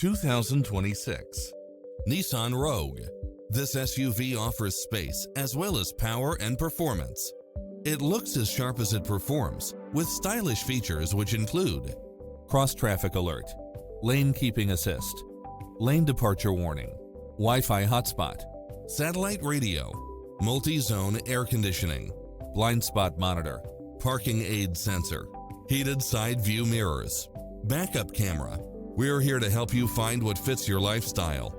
2026 Nissan Rogue. This SUV offers space as well as power and performance. It looks as sharp as it performs, with stylish features which include cross-traffic alert, lane keeping assist, lane departure warning, Wi-Fi hotspot, satellite radio, multi-zone air conditioning, blind spot monitor, parking aid sensor, heated side view mirrors, backup camera. We're here to help you find what fits your lifestyle.